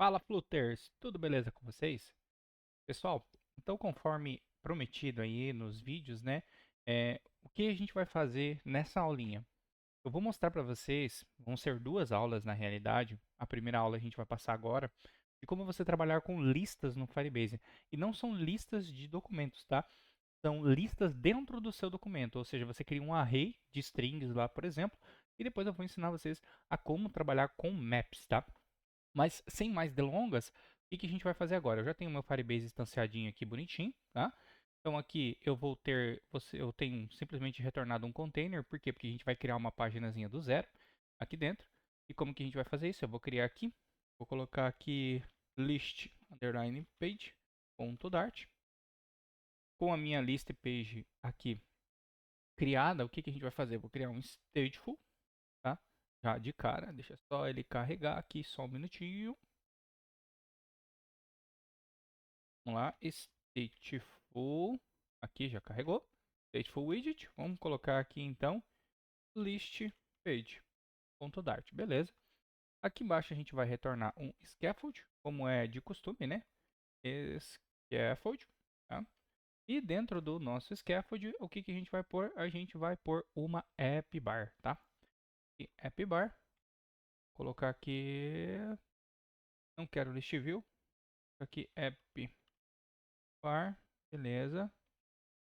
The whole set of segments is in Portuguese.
Fala, Fluters! Tudo beleza com vocês? Pessoal, então conforme prometido aí nos vídeos, né, o que a gente vai fazer nessa aulinha? Eu vou mostrar para vocês, vão ser duas aulas na realidade. A primeira aula a gente vai passar agora, de como você trabalhar com listas no Firebase. E não são listas de documentos, tá? São listas dentro do seu documento, ou seja, você cria um array de strings lá, por exemplo, e depois eu vou ensinar vocês a como trabalhar com maps, tá? Mas sem mais delongas, o que a gente vai fazer agora? Eu já tenho meu Firebase instanciadinho aqui bonitinho, tá? Então aqui eu vou ter, eu tenho simplesmente retornado um container, por quê? Porque a gente vai criar uma paginazinha do zero aqui dentro. E como que a gente vai fazer isso? Eu vou criar aqui, vou colocar aqui list underline page ponto dart. Com a minha list page aqui criada, o que a gente vai fazer? Eu vou criar um stateful, tá? Já de cara, deixa só ele carregar aqui só um minutinho. Vamos lá, stateful, aqui já carregou, stateful widget, vamos colocar aqui então, list page.dart, beleza. Aqui embaixo a gente vai retornar um scaffold, como é de costume, né, scaffold, tá? E dentro do nosso scaffold, o que a gente vai pôr? A gente vai pôr uma app bar, tá? E app bar, colocar aqui, não quero list view, aqui app bar, beleza.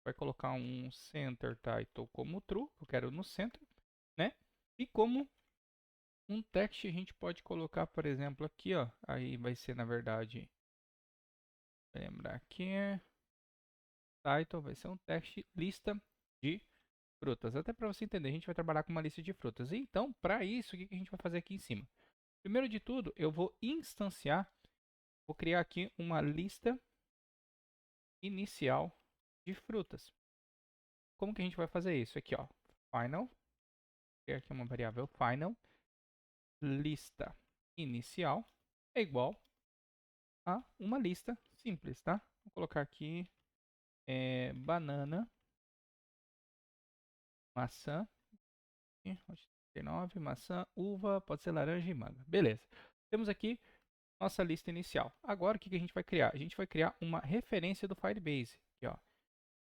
Vai colocar um center title como true, eu quero no center, né? E como um text a gente pode colocar, por exemplo, aqui, ó. Aí vai ser, na verdade, vai lembrar aqui, title vai ser um text lista de frutas. Até para você entender, a gente vai trabalhar com uma lista de frutas. Então, para isso, o que a gente vai fazer aqui em cima? Primeiro de tudo, eu vou instanciar, vou criar aqui uma lista inicial de frutas. Como que a gente vai fazer isso? Aqui, ó, final, criar aqui uma variável final, lista inicial é igual a uma lista simples, tá? Vou colocar aqui banana, maçã, 89, maçã, uva, pode ser laranja e manga. Beleza. Temos aqui nossa lista inicial. Agora o que a gente vai criar? A gente vai criar uma referência do Firebase. Aqui, ó.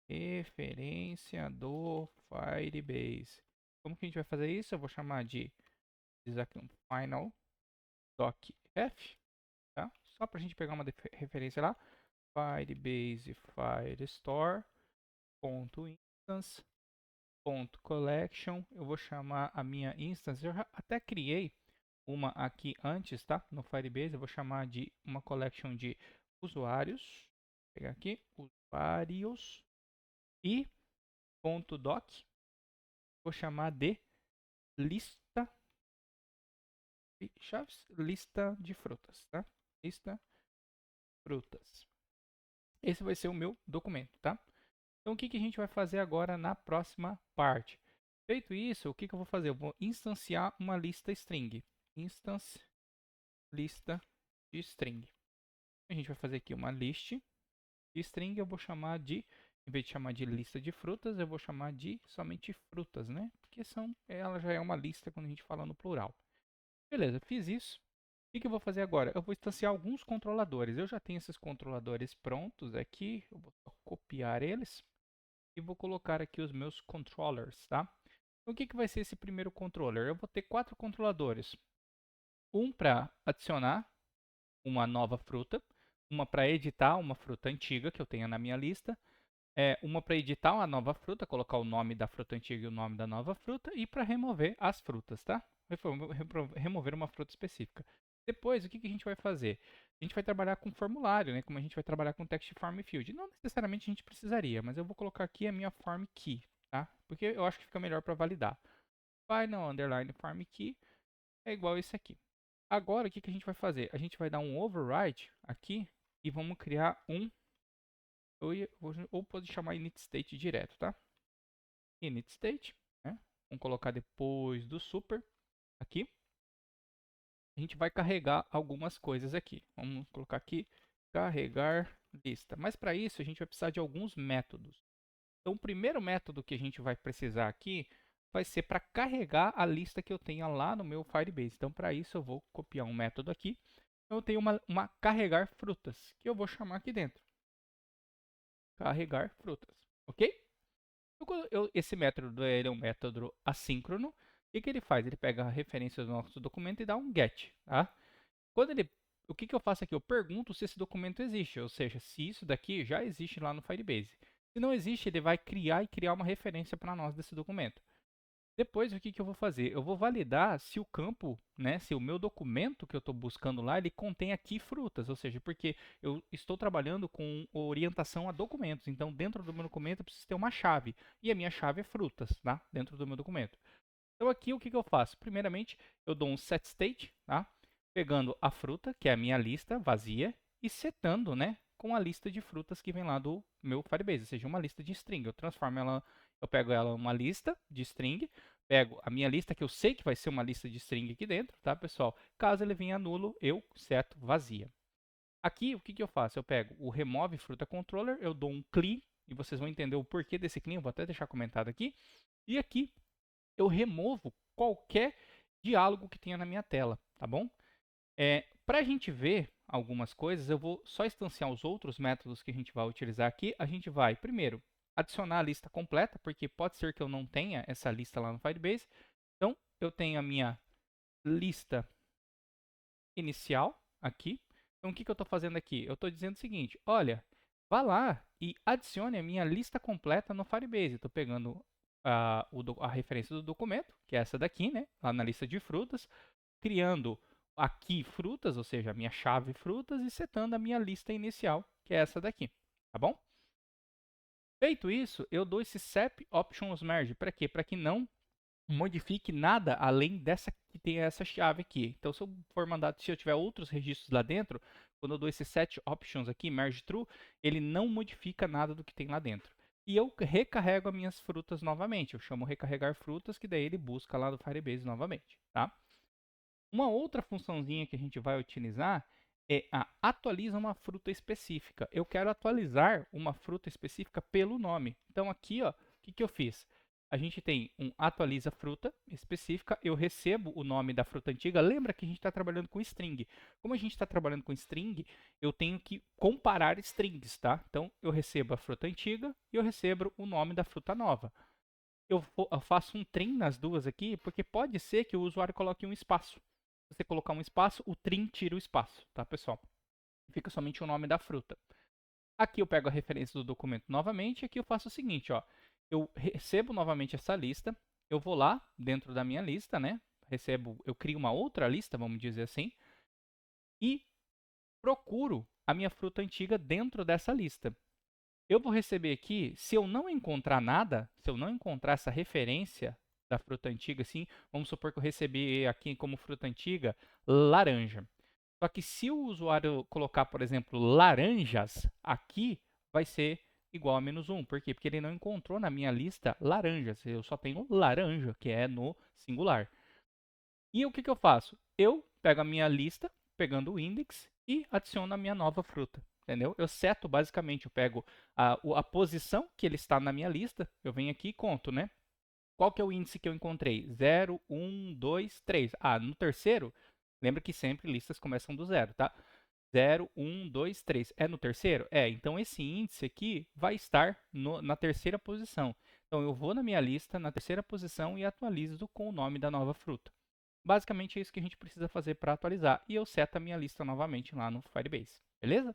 Referência do Firebase. Como que a gente vai fazer isso? Eu vou chamar de aqui um final docf, tá? Só para a gente pegar uma referência lá. Firebase Firestore ponto instance ponto collection. Eu vou chamar a minha instance. Eu já até criei uma aqui antes, tá? No Firebase eu vou chamar de uma collection de usuários. Vou pegar aqui usuários e ponto doc. Vou chamar de lista chaves, lista de frutas, tá? Lista frutas. Esse vai ser o meu documento, tá? Então, o que a gente vai fazer agora na próxima parte? Feito isso, o que eu vou fazer? Eu vou instanciar uma lista string. Instance lista de string. A gente vai fazer aqui uma list de string. Eu vou chamar de, em vez de chamar de lista de frutas, eu vou chamar de somente frutas, né? Porque ela já é uma lista quando a gente fala no plural. Beleza, fiz isso. O que eu vou fazer agora? Eu vou instanciar alguns controladores. Eu já tenho esses controladores prontos aqui. Eu vou copiar eles e vou colocar aqui os meus controllers, tá? Então, o que vai ser esse primeiro controller? Eu vou ter 4 controladores. Um para adicionar uma nova fruta, uma para editar uma fruta antiga que eu tenha na minha lista, uma para editar uma nova fruta, colocar o nome da fruta antiga e o nome da nova fruta, e para remover as frutas, tá? Remover uma fruta específica. Depois, o que a gente vai fazer? A gente vai trabalhar com formulário, né? Como a gente vai trabalhar com text form field. Não necessariamente a gente precisaria, mas eu vou colocar aqui a minha form key, tá? Porque eu acho que fica melhor para validar. Final underline form key é igual a esse aqui. Agora, o que a gente vai fazer? A gente vai dar um override aqui e vamos criar um, ou pode chamar init state direto, tá? Init state, né? Vamos colocar depois do super aqui. A gente vai carregar algumas coisas aqui. Vamos colocar aqui carregar lista. Mas para isso a gente vai precisar de alguns métodos. Então o primeiro método que a gente vai precisar aqui vai ser para carregar a lista que eu tenha lá no meu Firebase. Então para isso eu vou copiar um método aqui, Então eu tenho uma carregar frutas, que eu vou chamar aqui dentro. Carregar frutas, ok? Esse método ele é um método assíncrono. O que ele faz? Ele pega a referência do nosso documento e dá um get, tá? O que eu faço aqui? Eu pergunto se esse documento existe, ou seja, se isso daqui já existe lá no Firebase. Se não existe, ele vai criar uma referência para nós desse documento. Depois, o que eu vou fazer? Eu vou validar se o campo, né, se o meu documento que eu estou buscando lá, ele contém aqui frutas, ou seja, porque eu estou trabalhando com orientação a documentos. Então, dentro do meu documento, eu preciso ter uma chave. E a minha chave é frutas, tá? Dentro do meu documento. Então, aqui, o que eu faço? Primeiramente, eu dou um set state, tá? Pegando a fruta, que é a minha lista vazia, e setando, né, com a lista de frutas que vem lá do meu Firebase, ou seja, uma lista de string. Eu pego ela uma lista de string, pego a minha lista, que eu sei que vai ser uma lista de string aqui dentro, tá, pessoal? Caso ele venha nulo, eu seto vazia. Aqui, o que eu faço? Eu pego o remove fruta controller, eu dou um clean, e vocês vão entender o porquê desse clean, eu vou até deixar comentado aqui. E aqui, eu removo qualquer diálogo que tenha na minha tela, tá bom? Para a gente ver algumas coisas, eu vou só instanciar os outros métodos que a gente vai utilizar aqui. A gente vai, primeiro, adicionar a lista completa, porque pode ser que eu não tenha essa lista lá no Firebase. Então, eu tenho a minha lista inicial aqui. Então, o que eu estou fazendo aqui? Eu estou dizendo o seguinte, olha, vá lá e adicione a minha lista completa no Firebase. Estou pegando a referência do documento, que é essa daqui, né? Lá na lista de frutas, criando aqui frutas, ou seja, a minha chave frutas, e setando a minha lista inicial, que é essa daqui, tá bom? Feito isso, eu dou esse set options merge, para quê? Para que não modifique nada além dessa que tem essa chave aqui. Então, se eu tiver outros registros lá dentro, quando eu dou esse set options aqui, merge true, ele não modifica nada do que tem lá dentro. E eu recarrego as minhas frutas novamente. Eu chamo recarregar frutas, que daí ele busca lá no Firebase novamente, tá? Uma outra funçãozinha que a gente vai utilizar é a atualiza uma fruta específica. Eu quero atualizar uma fruta específica pelo nome. Então aqui, ó, o que eu fiz? A gente tem um atualiza fruta específica, eu recebo o nome da fruta antiga. Lembra que a gente está trabalhando com string. Como a gente está trabalhando com string, eu tenho que comparar strings, tá? Então eu recebo a fruta antiga e eu recebo o nome da fruta nova. Eu faço um trim nas duas aqui, porque pode ser que o usuário coloque um espaço. Se você colocar um espaço, o trim tira o espaço, tá, pessoal? Fica somente o nome da fruta. Aqui eu pego a referência do documento novamente, e aqui eu faço o seguinte, ó. Eu recebo novamente essa lista, eu vou lá dentro da minha lista, né? Eu crio uma outra lista, vamos dizer assim, e procuro a minha fruta antiga dentro dessa lista. Eu vou receber aqui, se eu não encontrar nada, se eu não encontrar essa referência da fruta antiga, assim, vamos supor que eu recebi aqui como fruta antiga laranja. Só que se o usuário colocar, por exemplo, laranjas, aqui vai ser igual a -1. Por quê? Porque ele não encontrou na minha lista laranjas. Eu só tenho laranja, que é no singular. E o que eu faço? Eu pego a minha lista, pegando o index, e adiciono a minha nova fruta. Entendeu? Eu seto basicamente, eu pego a posição que ele está na minha lista, eu venho aqui e conto, né? Qual que é o índice que eu encontrei? 0, 1, 2, 3. Ah, no terceiro, lembra que sempre listas começam do zero, tá? 0, 1, 2, 3. É no terceiro? É, então esse índice aqui vai estar na terceira posição. Então eu vou na minha lista, na terceira posição, e atualizo com o nome da nova fruta. Basicamente é isso que a gente precisa fazer para atualizar. E eu seto a minha lista novamente lá no Firebase, beleza?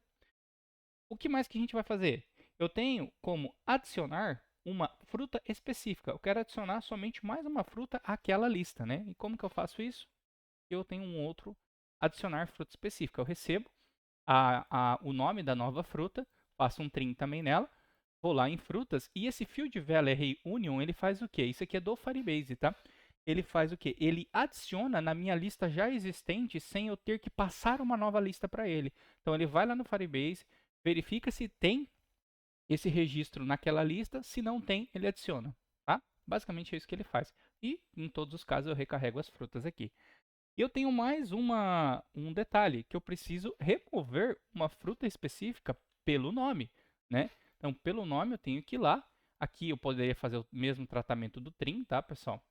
O que mais que a gente vai fazer? Eu tenho como adicionar uma fruta específica. Eu quero adicionar somente mais uma fruta àquela lista, né? E como que eu faço isso? Eu tenho um outro adicionar fruta específica. Eu recebo o nome da nova fruta, faço um trim também nela, vou lá em frutas e esse field value union, ele faz o quê? Isso aqui é do Firebase, tá? Ele faz o quê? Ele adiciona na minha lista já existente sem eu ter que passar uma nova lista para ele. Então ele vai lá no Firebase, verifica se tem esse registro naquela lista, se não tem, ele adiciona, tá? Basicamente é isso que ele faz. E em todos os casos eu recarrego as frutas aqui. E eu tenho mais um detalhe, que eu preciso remover uma fruta específica pelo nome, né? Então, pelo nome eu tenho que ir lá. Aqui eu poderia fazer o mesmo tratamento do trim, tá, pessoal?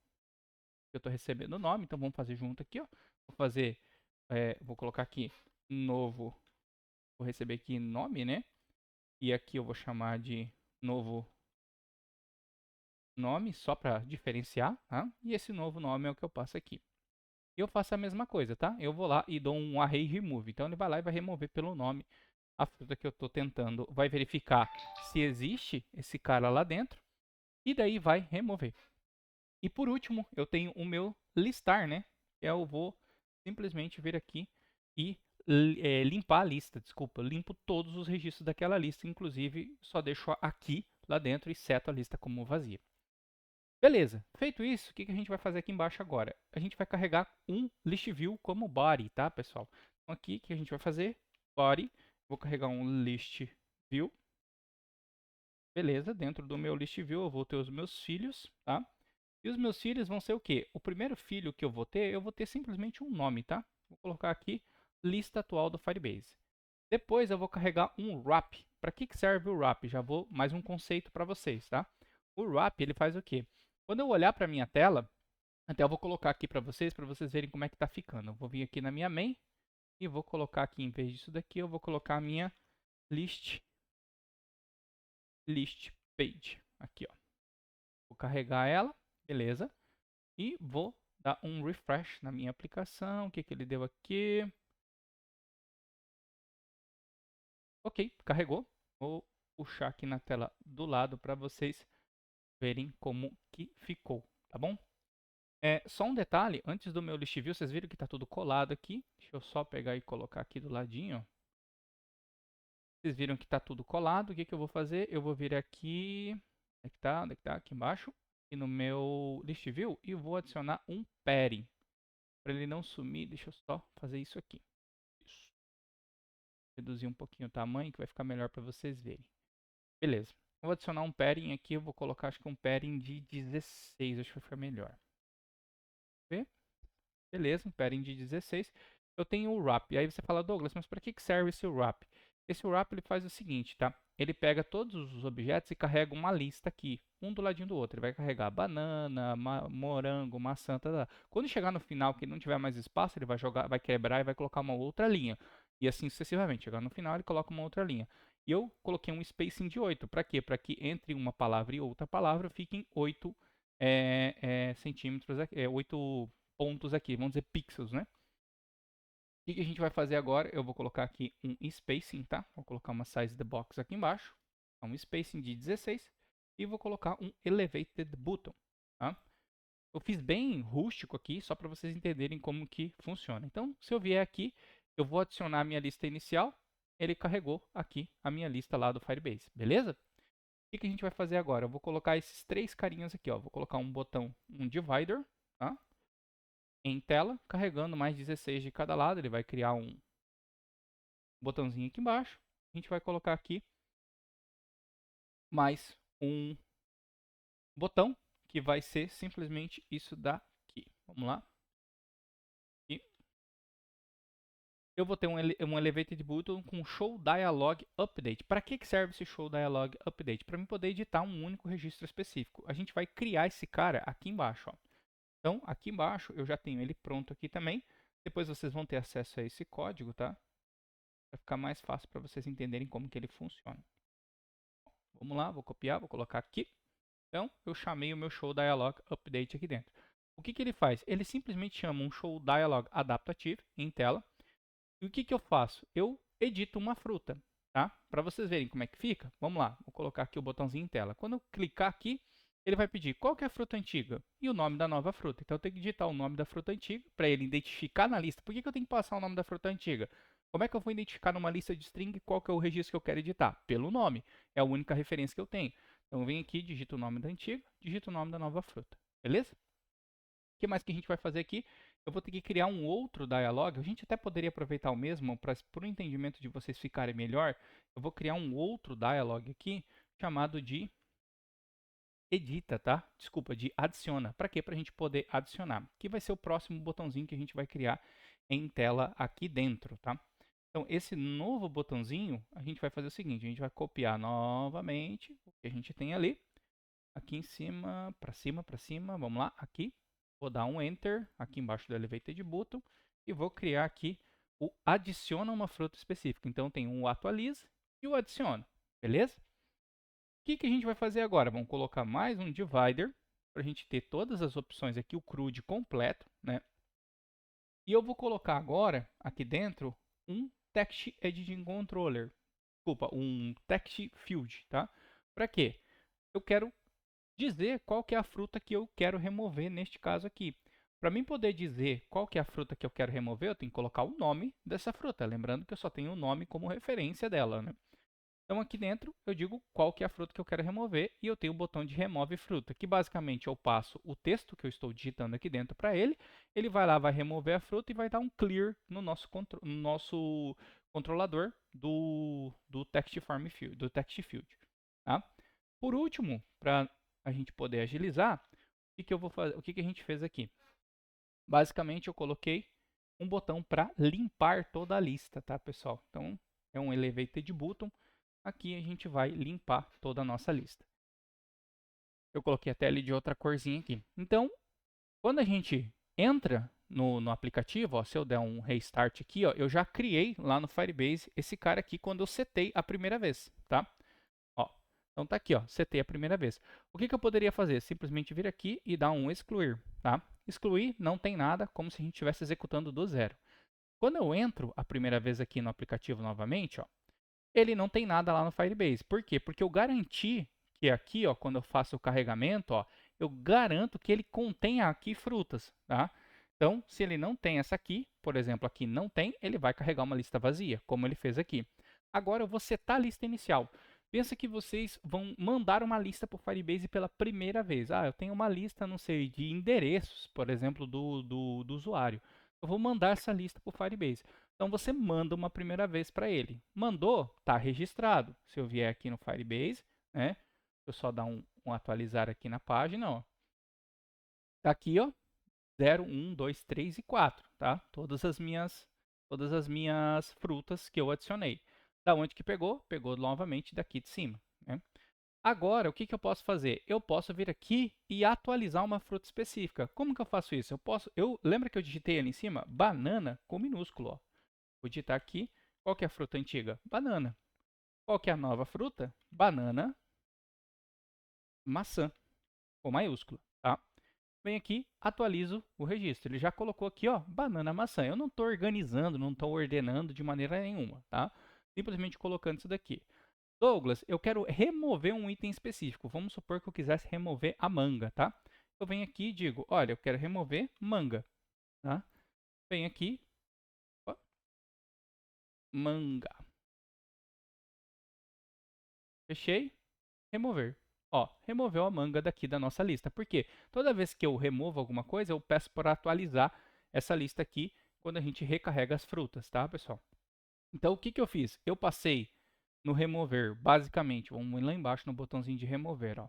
Eu estou recebendo o nome, então vamos fazer junto aqui, ó. Vou colocar aqui novo, vou receber aqui nome, né? E aqui eu vou chamar de novo nome, só para diferenciar, tá? E esse novo nome é o que eu passo aqui. Eu faço a mesma coisa, tá? Eu vou lá e dou um array remove. Então ele vai lá e vai remover pelo nome a fruta que eu estou tentando. Vai verificar se existe esse cara lá dentro e daí vai remover. E por último, eu tenho o meu listar, né? Que eu vou simplesmente vir aqui e limpar a lista. Desculpa, limpo todos os registros daquela lista, inclusive só deixo aqui lá dentro e seto a lista como vazia. Beleza, feito isso, o que a gente vai fazer aqui embaixo agora? A gente vai carregar um list view como body, tá, pessoal? Então aqui, o que a gente vai fazer? Body, vou carregar um list view. Beleza, dentro do meu list view eu vou ter os meus filhos, tá? E os meus filhos vão ser o quê? O primeiro filho que eu vou ter simplesmente um nome, tá? Vou colocar aqui, lista atual do Firebase. Depois eu vou carregar um wrap. Para que serve o wrap? Já vou mais um conceito para vocês, tá? O wrap, ele faz o quê? Quando eu olhar para minha tela, até eu vou colocar aqui para vocês verem como é que tá ficando. Eu vou vir aqui na minha main e vou colocar aqui, em vez disso daqui, eu vou colocar a minha list page. Aqui, ó. Vou carregar ela, beleza? E vou dar um refresh na minha aplicação. O que ele deu aqui? Ok, carregou. Vou puxar aqui na tela do lado para vocês verem como que ficou, tá bom? Só um detalhe, antes do meu list view, vocês viram que está tudo colado aqui. Deixa eu só pegar e colocar aqui do ladinho. Vocês viram que está tudo colado. O que eu vou fazer? Eu vou vir aqui. Onde é que tá? Onde é que tá? Aqui embaixo. E no meu list view. E vou adicionar um padding. Para ele não sumir, deixa eu só fazer isso aqui. Isso. Reduzir um pouquinho o tamanho, que vai ficar melhor para vocês verem. Beleza. Vou adicionar um padding aqui. Eu vou colocar, acho que um padding de 16. Acho que vai ficar melhor. Vê? Beleza, um padding de 16. Eu tenho o wrap. E aí você fala, Douglas, mas para que serve esse wrap? Esse wrap ele faz o seguinte, tá? Ele pega todos os objetos e carrega uma lista aqui, um do ladinho do outro. Ele vai carregar banana, morango, maçã, tá. Quando chegar no final, que não tiver mais espaço, ele vai jogar, vai quebrar e vai colocar uma outra linha. E assim sucessivamente. Chegar no final, ele coloca uma outra linha. E eu coloquei um spacing de 8. Para quê? Para que entre uma palavra e outra palavra fiquem 8 centímetros, 8 pontos aqui, vamos dizer pixels, né? O que a gente vai fazer agora? Eu vou colocar aqui um spacing, tá? Vou colocar uma size the box aqui embaixo, um spacing de 16 e vou colocar um elevated button, tá? Eu fiz bem rústico aqui, só para vocês entenderem como que funciona. Então, se eu vier aqui, eu vou adicionar a minha lista inicial, ele carregou aqui a minha lista lá do Firebase, beleza? O que a gente vai fazer agora? Eu vou colocar esses três carinhas aqui, ó. Vou colocar um botão, um divider, tá? Em tela, carregando mais 16 de cada lado, ele vai criar um botãozinho aqui embaixo. A gente vai colocar aqui mais um botão, que vai ser simplesmente isso daqui. Vamos lá. E eu vou ter um elevated button com show dialog update. Para que serve esse show dialog update? Para mim poder editar um único registro específico. A gente vai criar esse cara aqui embaixo, ó. Então, aqui embaixo eu já tenho ele pronto aqui também. Depois vocês vão ter acesso a esse código, tá? Vai ficar mais fácil para vocês entenderem como que ele funciona. Vamos lá, vou copiar, vou colocar aqui. Então, eu chamei o meu show dialog update aqui dentro. O que ele faz? Ele simplesmente chama um show dialog adaptative em tela. E o que eu faço? Eu edito uma fruta, tá? Para vocês verem como é que fica, vamos lá. Vou colocar aqui o botãozinho em tela. Quando eu clicar aqui, ele vai pedir qual que é a fruta antiga e o nome da nova fruta. Então, eu tenho que digitar o nome da fruta antiga para ele identificar na lista. Por que eu tenho que passar o nome da fruta antiga? Como é que eu vou identificar numa lista de string qual que é o registro que eu quero editar? Pelo nome. É a única referência que eu tenho. Então, eu venho aqui, digito o nome da antiga, digito o nome da nova fruta. Beleza? O que mais que a gente vai fazer aqui? Eu vou ter que criar um outro dialog. A gente até poderia aproveitar o mesmo para o entendimento de vocês ficarem melhor. Eu vou criar um outro dialog aqui chamado de edita, tá? Desculpa, de adiciona. Para quê? Para a gente poder adicionar. Que vai ser o próximo botãozinho que a gente vai criar em tela aqui dentro, tá? Então, esse novo botãozinho, a gente vai fazer o seguinte. A gente vai copiar novamente o que a gente tem ali. Aqui em cima, para cima, para cima. Vamos lá, aqui. Vou dar um Enter aqui embaixo do Elevated Button e vou criar aqui o adiciona uma fruta específica. Então tem o atualiza e o adiciona, beleza? O que a gente vai fazer agora? Vamos colocar mais um divider para a gente ter todas as opções aqui, o CRUD completo, né? E eu vou colocar agora aqui dentro um Text Editing Controller, desculpa, um Text Field, tá? Para quê? Eu quero dizer qual que é a fruta que eu quero remover neste caso aqui. Para mim poder dizer qual que é a fruta que eu quero remover, eu tenho que colocar o nome dessa fruta. Lembrando que eu só tenho o nome como referência dela, né? Então aqui dentro eu digo qual que é a fruta que eu quero remover e eu tenho o botão de remove fruta, que basicamente eu passo o texto que eu estou digitando aqui dentro para ele, ele vai lá, vai remover a fruta e vai dar um clear no nosso controlador do text form field, do text field, tá? Por último, para a gente poder agilizar, eu vou fazer? O que a gente fez aqui? Basicamente eu coloquei um botão para limpar toda a lista, tá, pessoal? Então é um elevated button. Aqui a gente vai limpar toda a nossa lista. Eu coloquei até ali de outra corzinha aqui. Então, quando a gente entra no aplicativo, ó, se eu der um restart aqui, ó, eu já criei lá no Firebase esse cara aqui quando eu setei a primeira vez, tá? Ó, então tá aqui, ó, setei a primeira vez. O que eu poderia fazer? Simplesmente vir aqui e dar um excluir, tá? Excluir não tem nada, como se a gente estivesse executando do zero. Quando eu entro a primeira vez aqui no aplicativo novamente, ó, ele não tem nada lá no Firebase. Por quê? Porque eu garanti que aqui, ó, quando eu faço o carregamento, ó, eu garanto que ele contenha aqui frutas, tá? Então, se ele não tem essa aqui, por exemplo, aqui não tem, ele vai carregar uma lista vazia, como ele fez aqui. Agora eu vou setar a lista inicial. Pensa que vocês vão mandar uma lista para o Firebase pela primeira vez. Ah, eu tenho uma lista, não sei, de endereços, por exemplo, do usuário. Eu vou mandar essa lista para o Firebase. Então você manda uma primeira vez para ele. Mandou, está registrado. Se eu vier aqui no Firebase, né? Eu só dar um atualizar aqui na página, ó. Tá aqui, ó, 0, 1, 2, 3 e 4, tá? Todas as minhas frutas que eu adicionei. Da onde que pegou? Pegou novamente daqui de cima, né? Agora, o que eu posso fazer? Eu posso vir aqui e atualizar uma fruta específica. Como que eu faço isso? Lembra que eu digitei ali em cima? Banana com minúsculo, ó. Vou digitar aqui. Qual que é a fruta antiga? Banana. Qual que é a nova fruta? Banana, maçã, com maiúsculo, tá? Venho aqui, atualizo o registro. Ele já colocou aqui, ó, banana, maçã. Eu não estou organizando, não estou ordenando de maneira nenhuma, tá? Simplesmente colocando isso daqui. Douglas, eu quero remover um item específico. Vamos supor que eu quisesse remover a manga, tá? Eu venho aqui e digo, olha, eu quero remover manga, tá? Venho aqui, ó, manga. Fechei, remover. Ó, removeu a manga daqui da nossa lista. Por quê? Toda vez que eu removo alguma coisa, eu peço para atualizar essa lista aqui quando a gente recarrega as frutas, tá, pessoal? Então, o que eu fiz? Eu passei no remover, basicamente, vamos lá embaixo no botãozinho de remover, ó.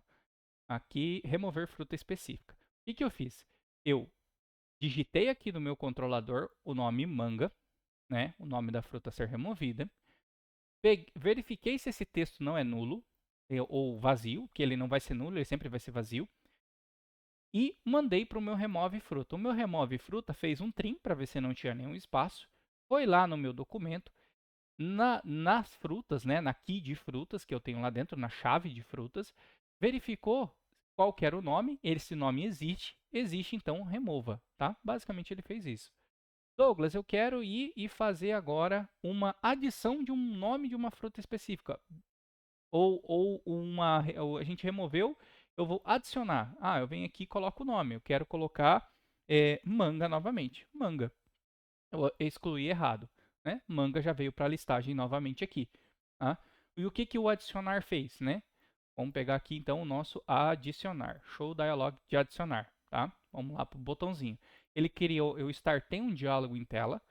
Aqui, remover fruta específica. O que eu fiz? Eu digitei aqui no meu controlador o nome manga, né, o nome da fruta a ser removida. Verifiquei se esse texto não é nulo ou vazio, que ele não vai ser nulo, ele sempre vai ser vazio. E mandei para o meu remove fruta. O meu remove fruta fez um trim para ver se não tinha nenhum espaço. Foi lá no meu documento, nas frutas, né, na key de frutas que eu tenho lá dentro, na chave de frutas, verificou qual que era o nome, esse nome existe, então remova, tá? Basicamente ele fez isso. Douglas, eu quero ir e fazer agora uma adição de um nome de uma fruta específica. Ou a gente removeu, eu vou adicionar. Ah, eu venho aqui e coloco o nome. Eu quero colocar manga novamente. Manga. Eu excluí errado, né? Manga já veio para a listagem novamente aqui. Tá? E o que o adicionar fez, né? Vamos pegar aqui então o nosso adicionar. Show dialog de adicionar, tá? Vamos lá para o botãozinho. Ele criou, eu startei um diálogo em tela.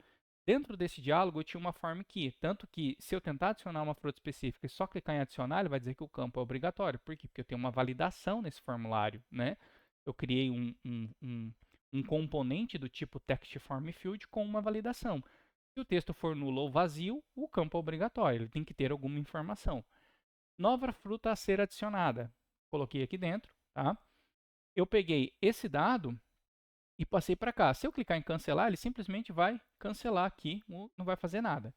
Dentro desse diálogo eu tinha uma form key, tanto que se eu tentar adicionar uma fruta específica e só clicar em adicionar, ele vai dizer que o campo é obrigatório. Por quê? Porque eu tenho uma validação nesse formulário, né? Eu criei um componente do tipo text form field com uma validação. Se o texto for nulo ou vazio, o campo é obrigatório, ele tem que ter alguma informação. Nova fruta a ser adicionada. Coloquei aqui dentro, tá? Eu peguei esse dado e passei para cá. Se eu clicar em cancelar, ele simplesmente vai cancelar aqui, não vai fazer nada.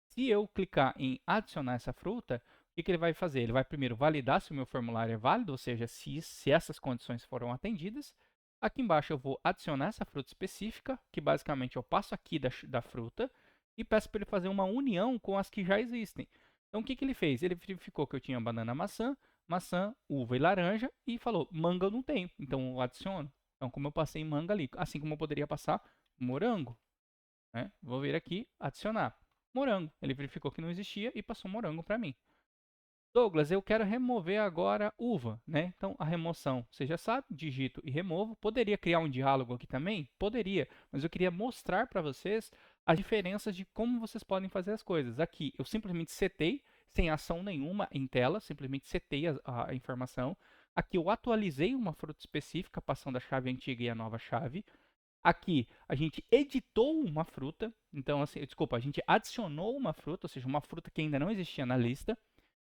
Se eu clicar em adicionar essa fruta, o que ele vai fazer? Ele vai primeiro validar se o meu formulário é válido, ou seja, se essas condições foram atendidas. Aqui embaixo eu vou adicionar essa fruta específica, que basicamente eu passo aqui da fruta e peço para ele fazer uma união com as que já existem. Então o que ele fez? Ele verificou que eu tinha banana, maçã, uva e laranja e falou, manga eu não tenho, então eu adiciono. Então como eu passei manga ali, assim como eu poderia passar morango, né? Vou vir aqui, adicionar morango. Ele verificou que não existia e passou morango para mim. Douglas, eu quero remover agora uva, né? Então, a remoção, você já sabe, digito e removo. Poderia criar um diálogo aqui também? Poderia, mas eu queria mostrar para vocês as diferenças de como vocês podem fazer as coisas. Aqui, eu simplesmente setei, sem ação nenhuma em tela, simplesmente setei a informação. Aqui, eu atualizei uma fruta específica, passando a chave antiga e a nova chave. Aqui a gente editou uma fruta, então assim, desculpa, a gente adicionou uma fruta, ou seja, uma fruta que ainda não existia na lista.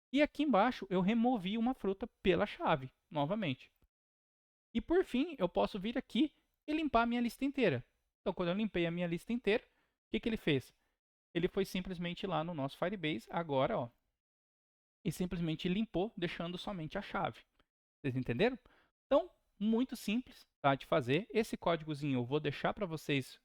E aqui embaixo eu removi uma fruta pela chave, novamente. E por fim, eu posso vir aqui e limpar a minha lista inteira. Então, quando eu limpei a minha lista inteira, o que ele fez? Ele foi simplesmente lá no nosso Firebase, agora, ó, e simplesmente limpou, deixando somente a chave. Vocês entenderam? Então, muito simples, tá, de fazer. Esse códigozinho eu vou deixar para vocês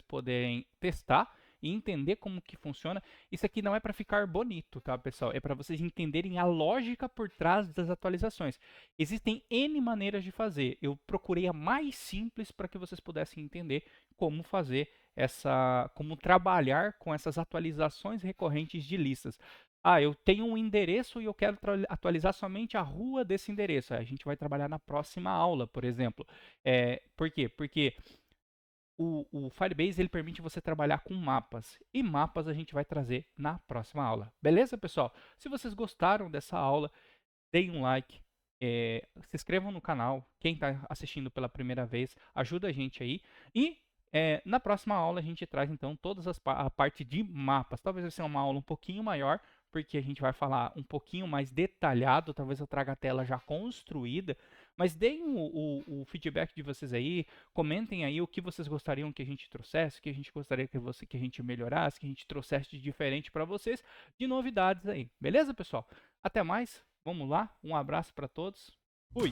poderem testar e entender como que funciona. Isso aqui não é para ficar bonito, tá, pessoal? É para vocês entenderem a lógica por trás das atualizações. Existem N maneiras de fazer. Eu procurei a mais simples para que vocês pudessem entender como fazer como trabalhar com essas atualizações recorrentes de listas. Ah, eu tenho um endereço e eu quero atualizar somente a rua desse endereço. A gente vai trabalhar na próxima aula, por exemplo. Por quê? Porque o Firebase ele permite você trabalhar com mapas. E mapas a gente vai trazer na próxima aula. Beleza, pessoal? Se vocês gostaram dessa aula, deem um like. Se inscrevam no canal. Quem está assistindo pela primeira vez, ajuda a gente aí. E na próxima aula a gente traz então a parte de mapas. Talvez vai ser uma aula um pouquinho maior, porque a gente vai falar um pouquinho mais detalhado. Talvez eu traga a tela já construída. Mas deem o feedback de vocês aí. Comentem aí o que vocês gostariam que a gente trouxesse, o que a gente gostaria que a gente melhorasse, que a gente trouxesse de diferente para vocês, de novidades aí. Beleza, pessoal? Até mais. Vamos lá. Um abraço para todos. Fui!